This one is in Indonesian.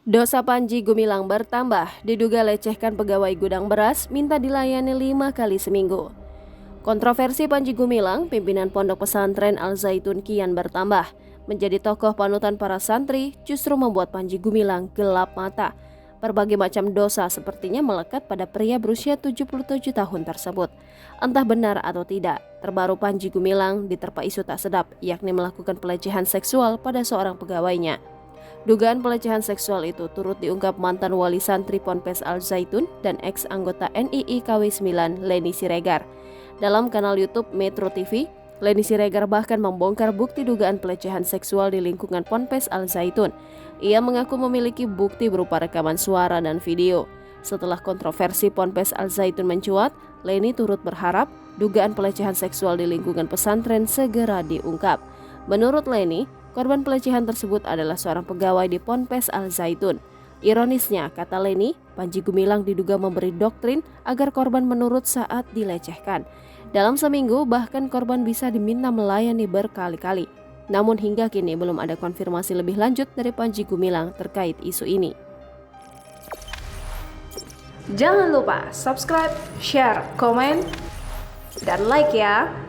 Dosa Panji Gumilang bertambah, diduga lecehkan pegawai gudang beras, minta dilayani 5 kali seminggu. Kontroversi Panji Gumilang, pimpinan pondok pesantren Al Zaitun kian bertambah. Menjadi tokoh panutan para santri justru membuat Panji Gumilang gelap mata. Berbagai macam dosa sepertinya melekat pada pria berusia 77 tahun tersebut. Entah benar atau tidak, terbaru Panji Gumilang diterpa isu tak sedap, yakni melakukan pelecehan seksual pada seorang pegawainya. Dugaan pelecehan seksual itu turut diungkap mantan wali santri Ponpes Al Zaitun dan ex-anggota NII KW 9 Leni Siregar. Dalam kanal YouTube Metro TV, Leni Siregar bahkan membongkar bukti dugaan pelecehan seksual di lingkungan Ponpes Al Zaitun. Ia mengaku memiliki bukti berupa rekaman suara dan video. Setelah kontroversi Ponpes Al Zaitun mencuat, Leni turut berharap dugaan pelecehan seksual di lingkungan pesantren segera diungkap. Menurut Leni, korban pelecehan tersebut adalah seorang pegawai di Ponpes Al Zaitun. Ironisnya, kata Leni, Panji Gumilang diduga memberi doktrin agar korban menurut saat dilecehkan. Dalam seminggu, bahkan korban bisa diminta melayani berkali-kali. Namun hingga kini belum ada konfirmasi lebih lanjut dari Panji Gumilang terkait isu ini. Jangan lupa subscribe, share, komen, dan like ya!